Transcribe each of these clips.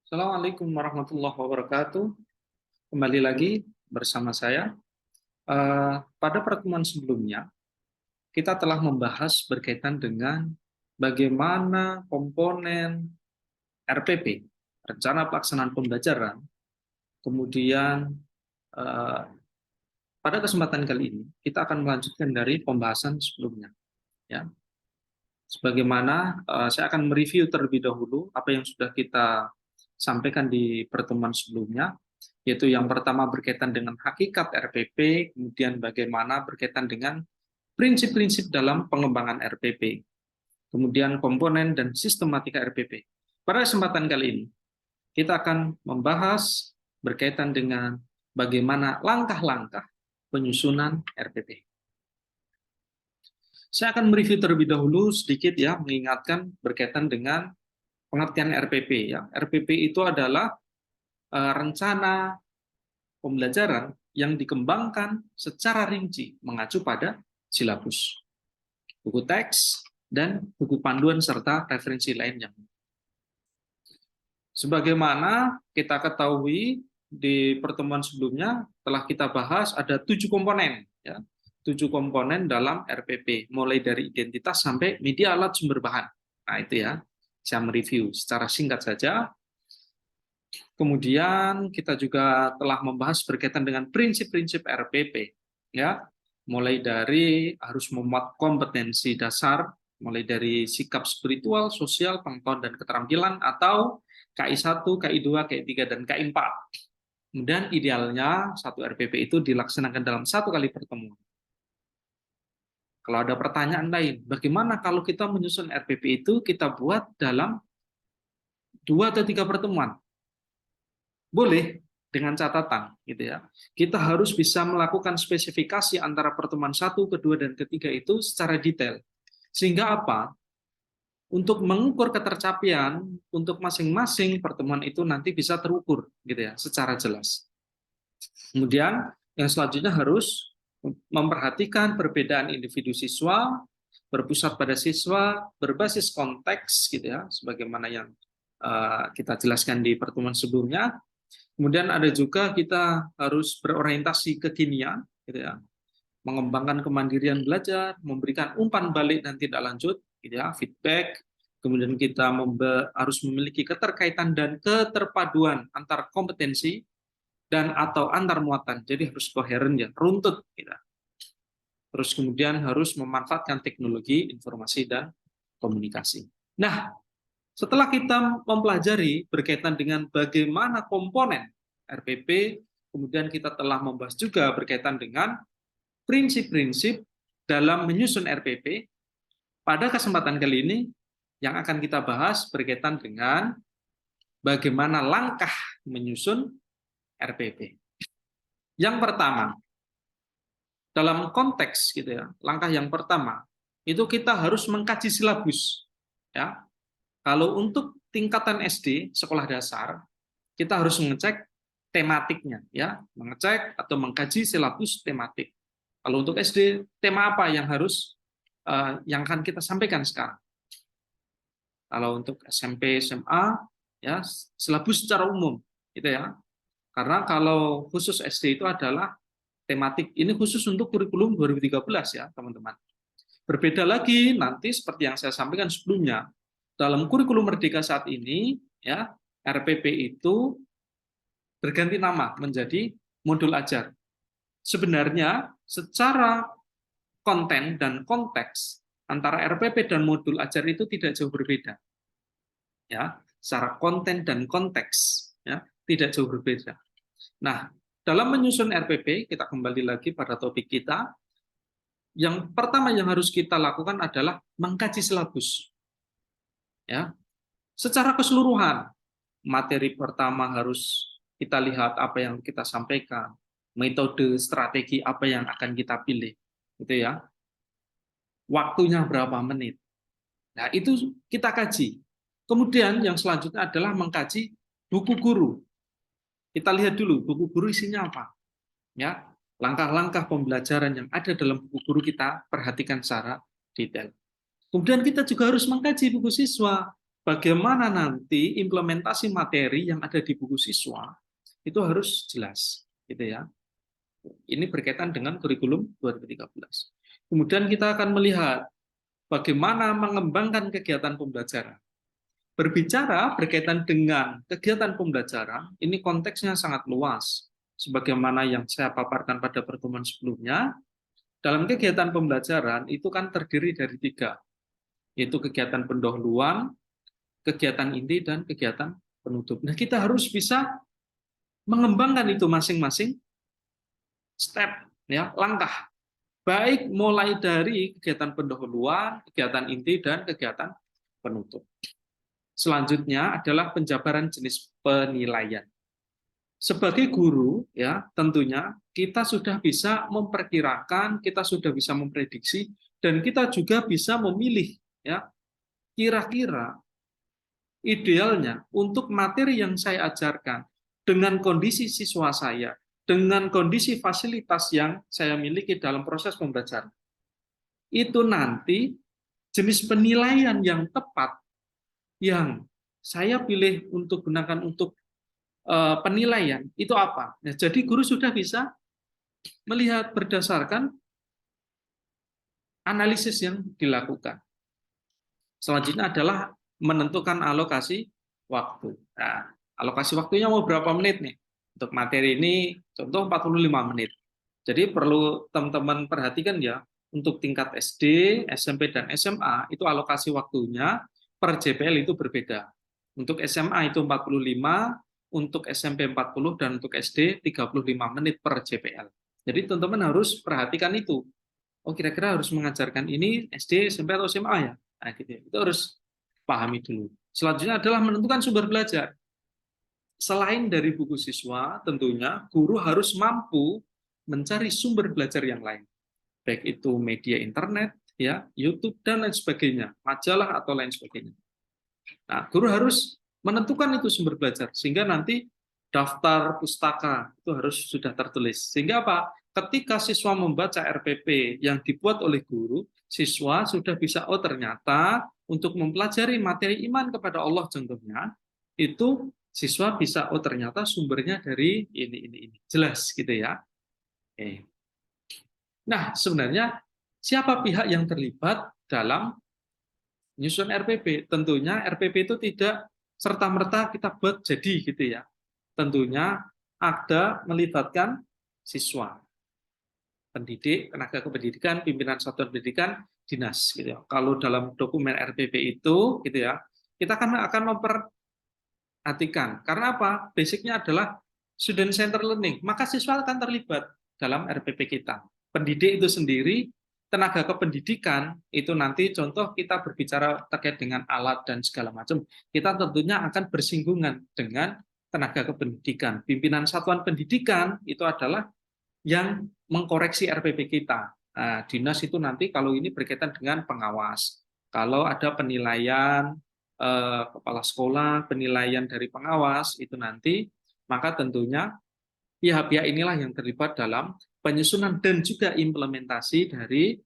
Assalamualaikum warahmatullahi wabarakatuh. Kembali lagi bersama saya. Pada pertemuan sebelumnya, kita telah membahas berkaitan dengan bagaimana komponen RPP, Rencana Pelaksanaan Pembelajaran, kemudian eh, pada kesempatan kali ini kita akan melanjutkan dari pembahasan sebelumnya. Ya, sebagaimana saya akan mereview terlebih dahulu apa yang sudah kita sampaikan di pertemuan sebelumnya, yaitu yang pertama berkaitan dengan hakikat RPP, kemudian bagaimana berkaitan dengan prinsip-prinsip dalam pengembangan RPP, kemudian komponen dan sistematika RPP. Pada kesempatan kali ini, kita akan membahas berkaitan dengan bagaimana langkah-langkah penyusunan RPP. Saya akan mereview terlebih dahulu sedikit ya, mengingatkan berkaitan dengan pengertian RPP. Ya. RPP itu adalah rencana pembelajaran yang dikembangkan secara rinci mengacu pada silabus, buku teks, dan buku panduan serta referensi lainnya. Sebagaimana kita ketahui di pertemuan sebelumnya telah kita bahas ada 7 komponen, ya, 7 komponen dalam RPP, mulai dari identitas sampai media alat sumber bahan. Nah itu ya, saya mereview secara singkat saja. Kemudian kita juga telah membahas berkaitan dengan prinsip-prinsip RPP, ya, mulai dari harus memuat kompetensi dasar, mulai dari sikap spiritual, sosial, pengetahuan dan keterampilan, atau KI1, KI2, KI3, dan KI4. Kemudian idealnya satu RPP itu dilaksanakan dalam 1 kali pertemuan. Kalau ada pertanyaan lain, bagaimana kalau kita menyusun RPP itu kita buat dalam 2 atau 3 pertemuan? Boleh, dengan catatan gitu ya. Kita harus bisa melakukan spesifikasi antara pertemuan 1, kedua, dan ketiga itu secara detail. Sehingga apa? Untuk mengukur ketercapaian untuk masing-masing pertemuan itu nanti bisa terukur gitu ya, secara jelas. Kemudian yang selanjutnya harus memperhatikan perbedaan individu siswa, berpusat pada siswa, berbasis konteks gitu ya, sebagaimana yang kita jelaskan di pertemuan sebelumnya. Kemudian ada juga kita harus berorientasi kekinian, gitu ya, mengembangkan kemandirian belajar, memberikan umpan balik dan tidak lanjut, gitu ya, feedback. Kemudian kita harus memiliki keterkaitan dan keterpaduan antar kompetensi dan atau antar muatan. Jadi harus koheren ya, runtut. Gitu. Terus kemudian harus memanfaatkan teknologi, informasi dan komunikasi. Nah, setelah kita mempelajari berkaitan dengan bagaimana komponen RPP, kemudian kita telah membahas juga berkaitan dengan prinsip-prinsip dalam menyusun RPP. Pada kesempatan kali ini, yang akan kita bahas berkaitan dengan bagaimana langkah menyusun RPP. Yang pertama, dalam konteks gitu ya, langkah yang pertama itu kita harus mengkaji silabus. Ya, kalau untuk tingkatan SD, sekolah dasar, kita harus mengecek tematiknya, ya, mengecek atau mengkaji silabus tematik. Kalau untuk SD, tema apa yang harus yang akan kita sampaikan sekarang? Kalau untuk SMP, SMA, ya, silabus secara umum, gitu ya. Karena kalau khusus SD itu adalah tematik. Ini khusus untuk kurikulum 2013 ya, teman-teman. Berbeda lagi nanti seperti yang saya sampaikan sebelumnya, dalam kurikulum Merdeka saat ini, ya, RPP itu berganti nama menjadi modul ajar. Sebenarnya secara konten dan konteks antara RPP dan modul ajar itu tidak jauh berbeda. Ya, secara konten dan konteks ya, tidak jauh berbeda. Nah, dalam menyusun RPP, kita kembali lagi pada topik kita. Yang pertama yang harus kita lakukan adalah mengkaji silabus. Ya, secara keseluruhan, materi pertama harus kita lihat apa yang kita sampaikan, metode, strategi apa yang akan kita pilih, gitu ya. Waktunya berapa menit. Nah, itu kita kaji. Kemudian yang selanjutnya adalah mengkaji buku guru. Kita lihat dulu buku guru isinya apa. Ya, langkah-langkah pembelajaran yang ada dalam buku guru kita perhatikan secara detail. Kemudian kita juga harus mengkaji buku siswa. bagaimana nanti implementasi materi yang ada di buku siswa itu harus jelas, gitu ya. Ini berkaitan dengan kurikulum 2013. Kemudian kita akan melihat bagaimana mengembangkan kegiatan pembelajaran. Berbicara berkaitan dengan kegiatan pembelajaran, ini konteksnya sangat luas. Sebagaimana yang saya paparkan pada pertemuan sebelumnya, dalam kegiatan pembelajaran itu kan terdiri dari 3, yaitu kegiatan pendahuluan, kegiatan inti, dan kegiatan penutup. Nah, kita harus bisa mengembangkan itu masing-masing step, ya, langkah. Baik mulai dari kegiatan pendahuluan, kegiatan inti, dan kegiatan penutup. Selanjutnya adalah penjabaran jenis penilaian. Sebagai guru, ya, tentunya kita sudah bisa memperkirakan, kita sudah bisa memprediksi, dan kita juga bisa memilih, ya, kira-kira idealnya untuk materi yang saya ajarkan dengan kondisi siswa saya, dengan kondisi fasilitas yang saya miliki dalam proses pembelajaran. Itu nanti jenis penilaian yang tepat yang saya pilih untuk gunakan untuk penilaian itu apa? Nah, jadi guru sudah bisa melihat berdasarkan analisis yang dilakukan. Selanjutnya adalah menentukan alokasi waktu. Nah, alokasi waktunya mau berapa menit nih? Untuk materi ini contoh 45 menit. Jadi perlu teman-teman perhatikan ya, untuk tingkat SD, SMP, dan SMA itu alokasi waktunya per JPL itu berbeda. Untuk SMA itu 45, untuk SMP 40, dan untuk SD 35 menit per JPL. Jadi teman-teman harus perhatikan itu. Oh, kira-kira harus mengajarkan ini SD, SMP, atau SMA ya? Nah, gitu ya. Itu harus pahami dulu. Selanjutnya adalah menentukan sumber belajar. Selain dari buku siswa, tentunya guru harus mampu mencari sumber belajar yang lain. Baik itu media internet, ya, YouTube, dan lain sebagainya, majalah atau lain sebagainya. Nah, guru harus menentukan itu sumber belajar, sehingga nanti daftar pustaka itu harus sudah tertulis. Sehingga apa? Ketika siswa membaca RPP yang dibuat oleh guru, siswa sudah bisa, oh ternyata untuk mempelajari materi iman kepada Allah contohnya, itu siswa bisa, oh ternyata sumbernya dari ini. Jelas gitu ya. Oke. Nah, sebenarnya siapa pihak yang terlibat dalam menyusun RPP? Tentunya RPP itu tidak serta-merta kita buat jadi gitu ya. Tentunya ada melibatkan siswa, pendidik, tenaga kependidikan, pimpinan satuan pendidikan, dinas gitu ya. Kalau dalam dokumen RPP itu gitu ya, kita akan memperhatikan. Karena apa? Basicnya adalah student center learning, maka siswa akan terlibat dalam RPP kita. Pendidik itu sendiri, tenaga kependidikan itu nanti contoh kita berbicara terkait dengan alat dan segala macam, kita tentunya akan bersinggungan dengan tenaga kependidikan. Pimpinan satuan pendidikan itu adalah yang mengkoreksi RPP kita. Nah, dinas itu nanti kalau ini berkaitan dengan pengawas. Kalau ada penilaian kepala sekolah, penilaian dari pengawas, itu nanti, maka tentunya pihak-pihak inilah yang terlibat dalam penyusunan dan juga implementasi dari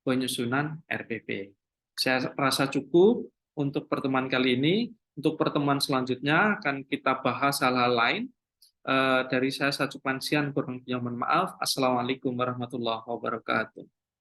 penyusunan RPP. Saya rasa cukup untuk pertemuan kali ini. Untuk pertemuan selanjutnya akan kita bahas hal-hal lain. Dari saya Sacupan Sian, kurang lebihnya mohon maaf. Assalamualaikum warahmatullahi wabarakatuh.